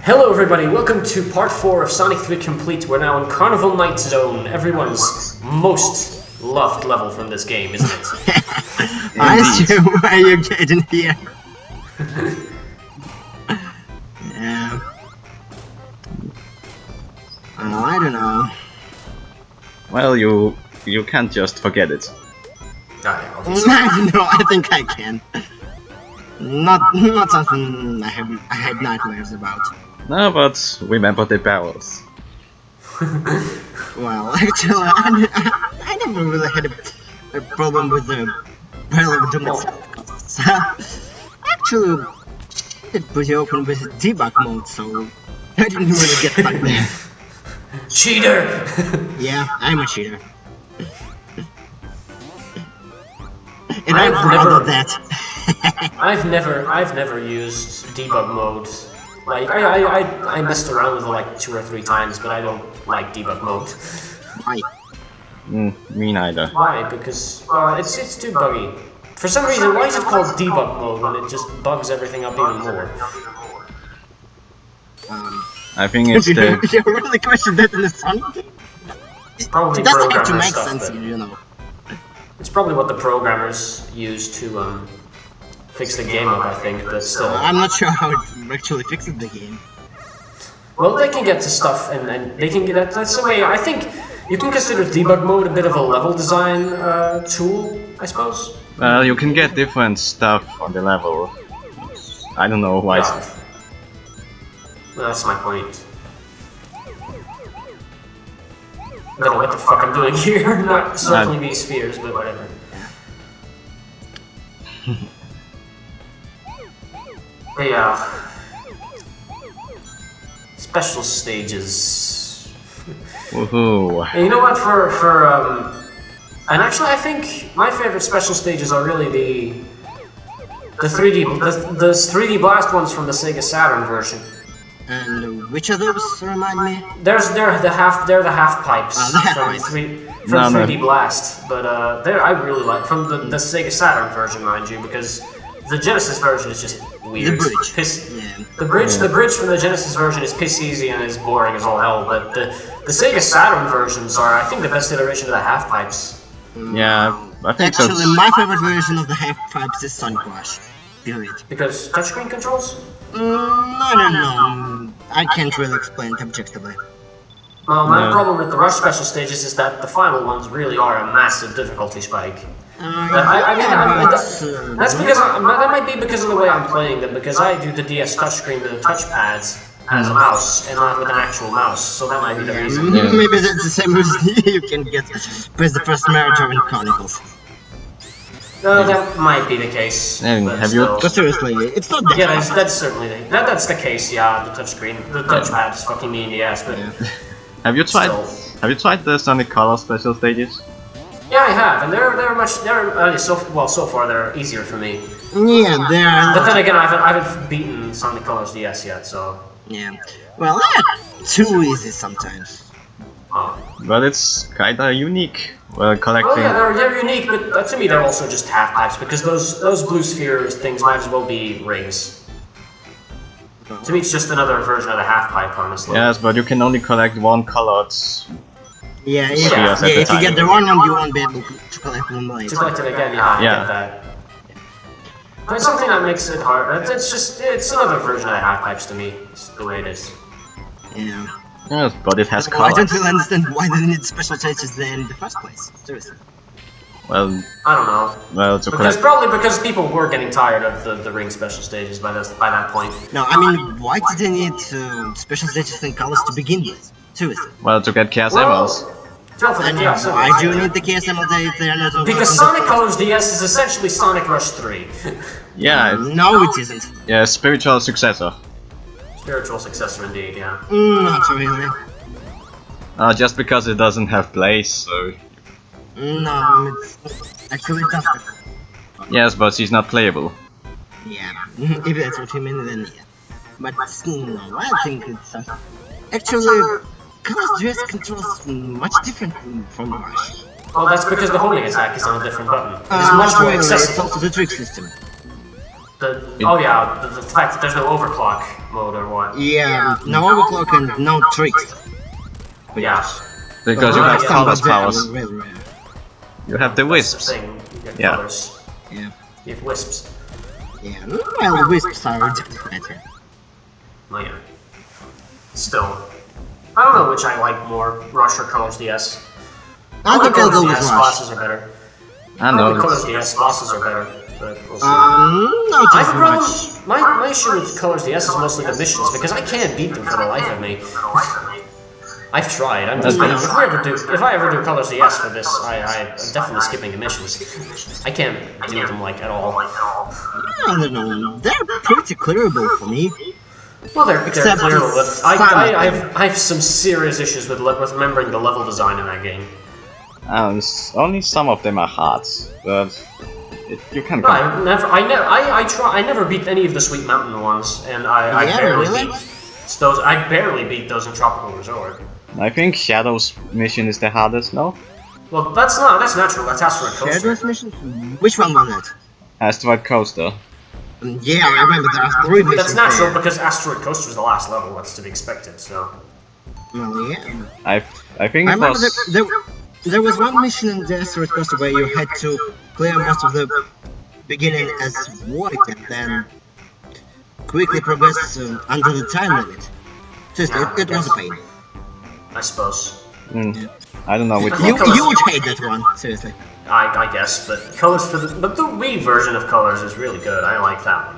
Hello everybody, welcome to part 4 of Sonic 3 Complete. We're now in Carnival Night Zone, everyone's most loved level from this game, isn't it? I assume why you're getting here. Yeah. I don't know. Well, you can't just forget it. Oh, yeah, obviously. No, I think I can. Not something I had nightmares about. No, but remember the barrels. Well, actually, I never really had a problem with the barrel of doom itself. Actually, it's pretty open with debug mode, so I didn't really get stuck there. Cheater! Yeah, I'm a cheater. And I've I'm proud never- of that. I've never used debug mode. Like, I messed around with it like 2 or 3 times, but I don't like debug mode. Why? Me neither. Why? Because, it's too buggy. For some reason, why is it called debug mode when it just bugs everything up even more? I think it's You the... really question that in the Sonic game? Probably It doesn't have to programmer make stuff, sense, but you know. it's probably what the programmers use to fix the game up, I think, but still. I'm not sure how it actually fixes the game. Well, they can get to stuff, and they can get... That's the way, I think you can consider debug mode a bit of a level design tool, I suppose. Well, you can get different stuff on the level. I don't know why. Yeah. Well, that's my point. I don't know what the fuck I'm doing here. Not circling these spheres, but whatever. Special stages. Woohoo! And you know what? And actually, I think my favorite special stages are really the 3D blast ones from the Sega Saturn version. And which of those remind me? They're the half pipes the half from pipes. 3D Blast, but I really like from the Sega Saturn version, mind you, because the Genesis version is just weird. The bridge. Yeah. The bridge from the Genesis version is piss easy and is boring as all hell, but the Sega Saturn versions are, I think, the best iteration of the half pipes. Yeah, I think so. Actually, my favorite version of the half pipes is Sonic Rush. Period. Because touchscreen controls? I don't know. I can't really explain it objectively. Well, my problem with the Rush special stages is that the final ones really are a massive difficulty spike. That's because that might be because of the way I'm playing them. Because I do the DS touchscreen with the touchpads as a mouse and not with an actual mouse, so that might be the reason. Yeah. Maybe that's the same reason you can get press the first Marathon in Chronicles. No, that might be the case. And but have you- still. But seriously, it's not that Yeah, hard. that's certainly that's the case. Yeah, the touchscreen, the touchpad is fucking me in the ass. But Have you tried? Still. Have you tried the Sonic Color special stages? yeah, I have, and so far they're easier for me. Yeah, they're... But then again, I haven't beaten Sonic Colors DS yet, so. Yeah. Well, they're too easy sometimes. But it's kinda unique. Well, Oh collecting. yeah, they're unique, but to me they're also just half pipes because those blue spheres things might as well be rings. To me, it's just another version of the half pipe, honestly. Yes, but you can only collect one colored. Yeah, Spheres yeah. at the If you time. get the wrong one, you won't be able to collect them To later. collect it again, yeah, I Yeah. get that. But it's something that makes it hard. It's another version of the half pipes to me. It's the way it is. Yeah. Yes, but it has Well, I don't colors. really understand why they need special stages there in the first place. Seriously. Well, I don't know. to Because collect. probably because people were getting tired of the ring special stages by that point. No, I mean, why did they need special stages and colors to begin with? Seriously. Well, to get Chaos Emeralds. Well, for the And Chaos why Emeralds, do you yeah. need the KSM if they are not also Because on the Sonic first? Colors DS is essentially Sonic Rush 3. Yeah, No, it isn't. yeah, spiritual successor. Spiritual successor indeed, yeah. Not really. Just because it doesn't have plays, so. No, it's actually it does. Yes, but she's not playable. Yeah, if that's what you mean, then yeah. But no, I think it's actually Colors dress controls much different from Rush. Well, that's because the homing attack is on a different button. It's much Not more really, it's accessible. also the trick system. Oh yeah, the fact that there's no overclock mode or what? Yeah, no overclock and no tricks. Yeah. Because you Well, have yeah, colors but powers. they're really rare. You have the That's wisps. the thing. You get Yeah. colors. Yeah. You have wisps. Yeah, well, wisps are just better. Oh yeah. Still. I don't know which I like more, Rush or Colors DS. I think I'll Colors go with DS Rush. bosses are better. I know. Colors DS bosses are better, but we'll see. Not I have as a problem. much. My issue with Colors DS is mostly the missions because I can't beat them for the life of me. I've tried. I'm just That's if I ever do Colors DS for this, I'm definitely skipping the missions. I can't do them like at all. I don't know, they're pretty clearable for me. Well, they're Except clear, the but I have some serious issues with remembering the level design in that game. Only some of them are hard, but you can No, go. I never beat any of the Sweet Mountain ones, and I Yeah, barely really? beat those. I barely beat those in Tropical Resort. I think Shadow's mission is the hardest, no? Well, that's natural. That's Asteroid Coaster. Shadows mission? Which one was that? Asteroid Coaster. Yeah, I remember there are 3 missions That's natural there. because Asteroid Coaster is the last level. That's to be expected. So. Well, yeah. I think I it remember was... there was one mission in the Asteroid Coaster where you had to clear most of the beginning as work and then quickly progress under the time limit. Just, it was a pain. I suppose. I don't know which You- one. You would hate that one, seriously. I guess, but but the Wii version of Colors is really good. I like that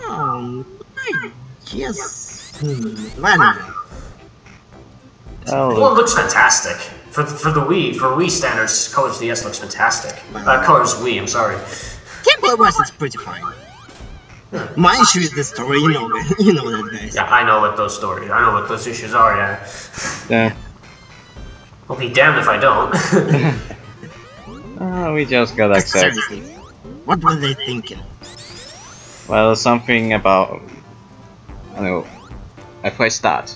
one. I guess... I don't know. Well, Oh, it looks fantastic for the Wii. For Wii standards, Colors DS looks fantastic. Colors Wii. I'm sorry. Gameplay-wise, it's pretty fine. My issue is the story, you know that, guys. Yeah, I know what those stories. I know what those issues are. Yeah. yeah. I'll be damned if I don't. We just gotta accept. Seriously, what were they thinking? Well, something about... I don't know. If I start.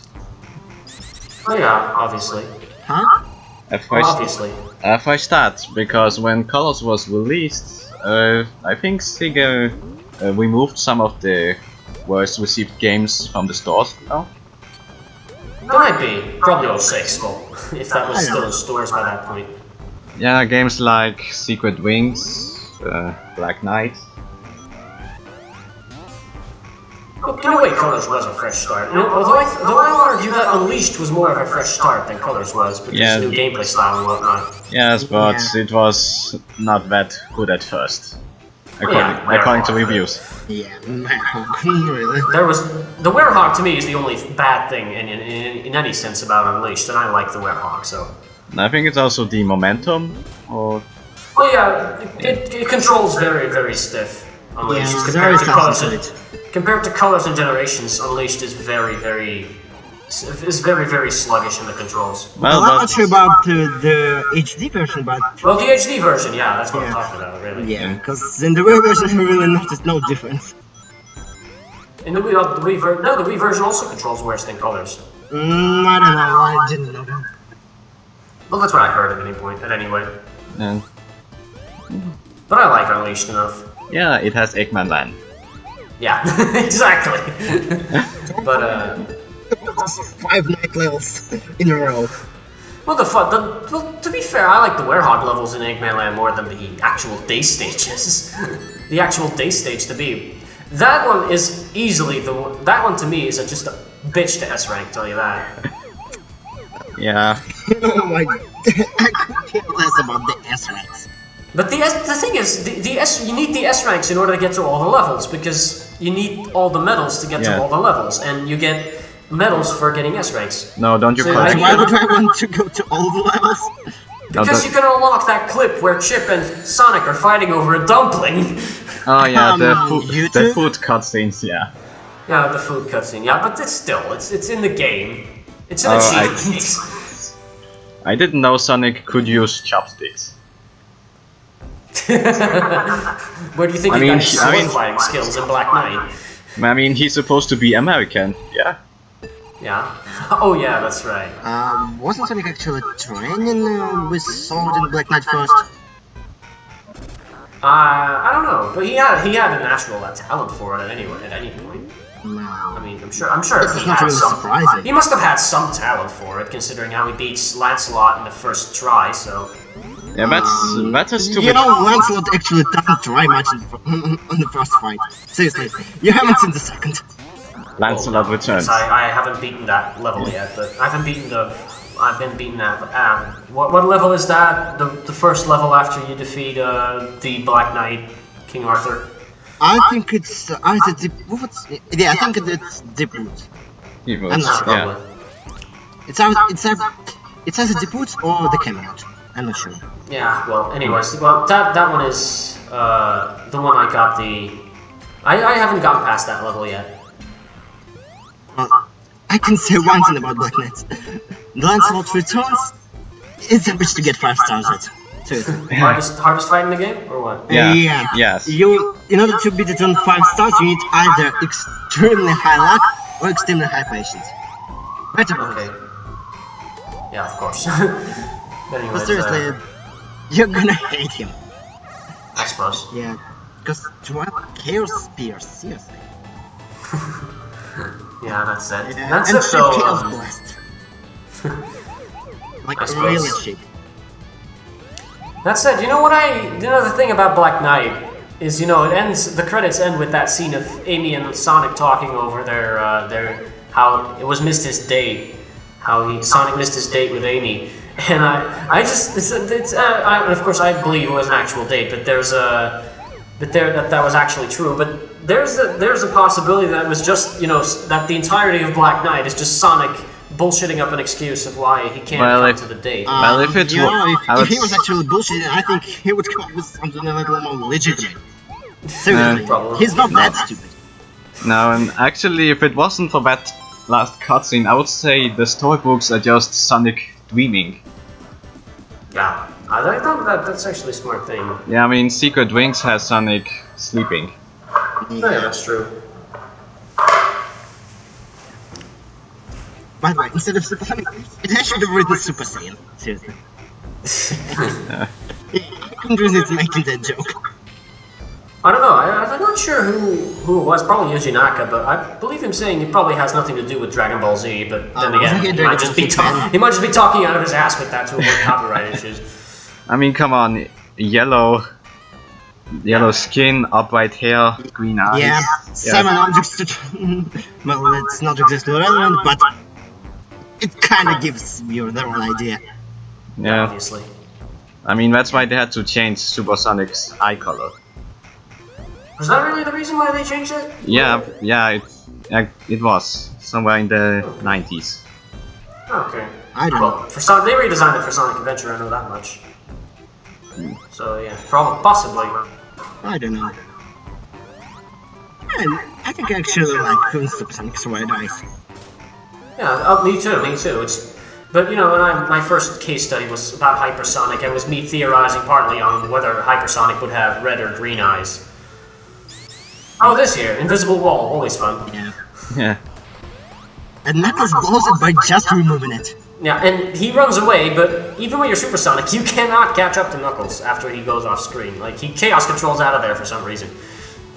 Oh, yeah, obviously. Huh? If Well, I, obviously. if I start, because when Colors was released, I think Sega removed some of the worst received games from the stores now. That might be probably 06, well, if that was still in stores by that point. Yeah, games like Secret Wings, Black Knight. But in a way, Colors was a fresh start. Although I argue that Unleashed was more of a fresh start than Colors was, because Yeah. new gameplay style and whatnot. Yes, but Yeah. it was not that good at first, Yeah, according to yeah. reviews. Yeah, really. There was the Werehog to me is the only bad thing in any sense about Unleashed, and I like the Werehog, so. And I think it's also the momentum, or Well, yeah, it controls very stiff. Unleashed Yeah, compared very to Colors. concentrated. Compared to Colors and Generations, Unleashed is very sluggish in the controls. well, I'm not but sure about the HD version, but Well, the HD version, yeah, that's what I'm Yeah. talking about, really. yeah, because in the Wii version I really noticed no difference. In the Wii version also controls worse than Colors. I don't know, I didn't know that. Well, that's what I heard at any point, anyway. uh, But I like Unleashed enough. yeah, it has Eggman Land. Yeah, exactly. But 5 night levels in a row. well, well, to be fair, I like the Werehog levels in Eggman Land more than the actual day stages. The actual day stage to me, that one is easily that one to me is just a bitch to S rank. Tell you that. Yeah, Oh my god, I could care less about the S ranks. But the thing is, you need the S ranks in order to get to all the levels because you need all the medals to get Yeah. to all the levels, and you get medals for getting S ranks. no, don't you So collect? I- Why would I want to go to all the levels? No, Because you can unlock that clip where Chip and Sonic are fighting over a dumpling. oh yeah, the YouTube? food cutscenes, yeah. Yeah, the food cutscene. Yeah, but it's in the game. It's an Oh, achievement. I didn't know Sonic could use chopsticks. Where do you think I he mean, got his sword fighting skills in Black Knight? I mean, he's supposed to be American, yeah. Yeah. Oh yeah, that's right. Wasn't Sonic actually training with Sword in Black Knight first? I don't know, but he had a natural talent for it at any point. No. I mean, I'm sure It's not really surprising. He must have had some talent for it, considering how he beats Lancelot in the first try. So. Yeah, that's a stupid. You know, Lancelot actually doesn't try much on the first fight. Seriously, you haven't seen the second. Lancelot returns. I haven't beaten that level yet, but I haven't beaten the. I've been beaten that. What level is that? The first level after you defeat the Black Knight, King Arthur. I think it's either deep. Yeah, I think it's deep root. I'm not sure. Yeah. It's either deep root or the Camelot. I'm not sure. Yeah. Well, anyways, that one is the one I got the. I haven't gotten past that level yet. I can say one thing about Black Knight. Lancelot returns is a bitch to get 5 stars at. Seriously. Hardest fight in the game, or what? Yeah. Yes. In order to beat it on 5 stars, you need either extremely high luck or extremely high patience. Better. Okay. Yeah, of course. But Anyways, seriously, you're gonna hate him. I suppose. Yeah, because Chaos Spears, seriously. Yeah, that's it. Yeah, That's and it, though. Chaos Blast. Like I suppose. really cheap. That said, you know the thing about Black Knight is, it ends. The credits end with that scene of Amy and Sonic talking over their how it was missed his date, Sonic missed his date with Amy, and of course I believe it was an actual date, but that was actually true, but there's a possibility that it was just that the entirety of Black Knight is just Sonic bullshitting up an excuse of why he can't come to the date. Well, if it if he was actually bullshitting, I think he would come up with something a little more legitimate. Seriously, he's not that stupid. No, and actually, if it wasn't for that last cutscene, I would say the storybooks are just Sonic dreaming. Yeah, I thought that's actually a smart thing. Yeah, I mean, Secret Wings has Sonic sleeping. Yeah, that's true. By the way, instead of Super Sonic, it should have written Super Saiyan. Seriously. He couldn't resist making that joke. I don't know, I'm not sure who it was, probably Yuji Naka, but I believe him saying it probably has nothing to do with Dragon Ball Z, but then again, he might just be talking out of his ass with that to avoid copyright issues. I mean, come on, yellow skin, upright hair, green eyes. Yeah, 7 objects to... well, it's not exactly relevant, but it kinda gives you the wrong idea. Yeah. Obviously. I mean, that's why they had to change Super Sonic's eye color. Was that really the reason why they changed it? Yeah, it was somewhere in the 90s. Okay. I don't know. They redesigned it for Sonic Adventure, I know that much. So yeah, possibly. I don't know. I think I actually like Super Sonic's Red Eyes. Yeah, me too. But when my first case study was about Hypersonic, and it was me theorizing partly on whether Hypersonic would have red or green eyes. Oh, this here, invisible wall, always fun. Yeah. And Knuckles blows it by just removing it. Yeah, and he runs away, but even when you're Supersonic, you cannot catch up to Knuckles after he goes off screen. Like, he Chaos Controls out of there for some reason.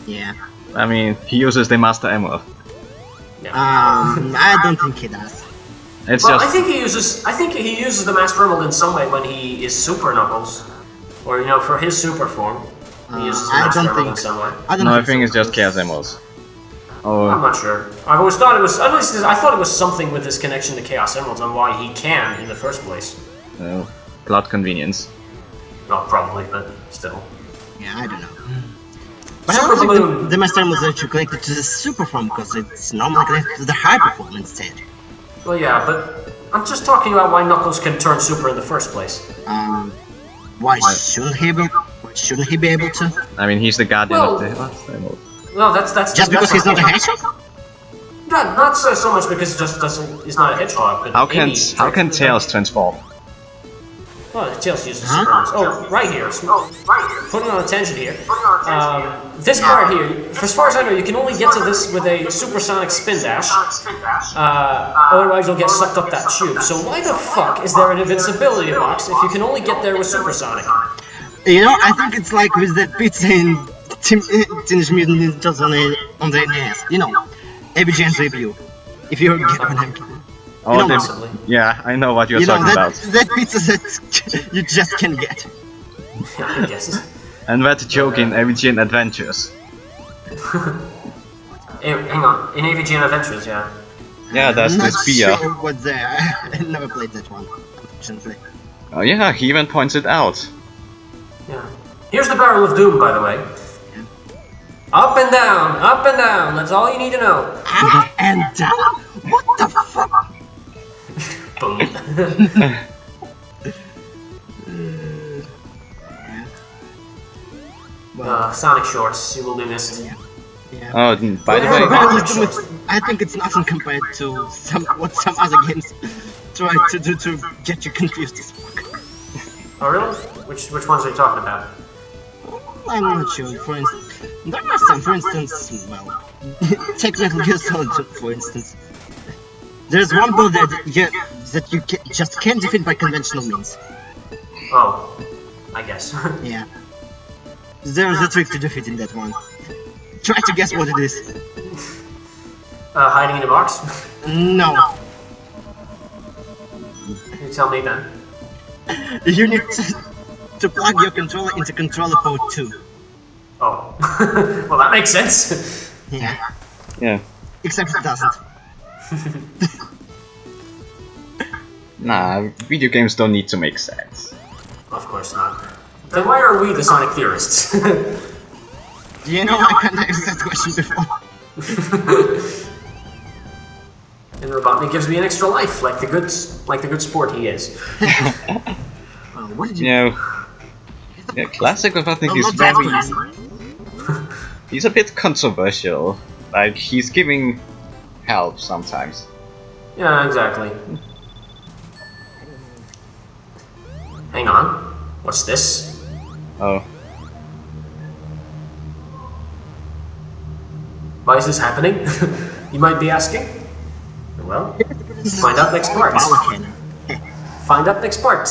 Yeah. I mean, he uses the Master Emerald. Yeah. I don't think he does. I think he uses the Master Emerald in some way when he is Super Knuckles. Or, for his super form. He uses the Master Emerald in some way. I think it's just Chaos Emeralds. I'm not sure. I've always thought it was, at least I thought it was something with his connection to Chaos Emeralds and why he can in the first place. Plot convenience. Well, probably, but still. Yeah, I don't know. But I don't think the Master Emerald is actually connected to the super form because it's normally connected to the hyper form instead. Well, yeah, but I'm just talking about why Knuckles can turn super in the first place. Why shouldn't he be able to? I mean, he's the guardian of the Master Emerald. No, that's just because he's not a hedgehog. Not so much because he's not a hedgehog. But how can Tails transform? Well, Tails uses super moves. Oh, right here. Putting on a tangent here. This part here, as far as I know, you can only get to this with a supersonic spin dash. Otherwise, you'll get sucked up that tube. So why the fuck is there an invincibility box if you can only get there with supersonic? I think it's like with that pizza in Teenage Mutant Ninja Turtles on the NES. ABGN's review. If you get what I'm Oh, know, the- possibly. yeah, I know what you're You know, talking about. that pizza that you just can't get. I guess. And that joke in AVGN Adventures. Hang on, in AVGN Adventures, yeah. Yeah, there's I'm this not beer. sure what's there. I never played that one, unfortunately. Oh yeah, he even points it out. Yeah. Here's the Barrel of Doom, by the way. Up and down, that's all you need to know. Up and down? What the fuck? Boom. Sonic Shorts, you will be missed. Yeah. Oh, by the Yeah, way, but- I think it's nothing compared to what some other games try to do to get you confused as fuck. Oh really? Which ones are you talking about? I'm not sure. For instance, there are some. For instance, well, take Metal Gear Solid for instance. There's one build that you just can't defeat by conventional means. Oh, I guess. Yeah. There's a trick to defeating that one. Try to guess what it is. Hiding in a box? No. You tell me then. You need to plug your controller into controller port 2. Oh. Well, that makes sense. Yeah. yeah. Except it doesn't. Nah, video games don't need to make sense. Of course not. Then why are we the Sonic theorists? You know, I can't ask that question before. And Robotnik gives me an extra life, like the good sport he is. Well, what did you... Yeah, classic of I think Well, is not that very... easy. He's a bit controversial. Like, he's giving help sometimes. Yeah, exactly. Hang on. What's this? Oh. Why is this happening? You might be asking. Well, find out next part. Power cannon. Find out next part.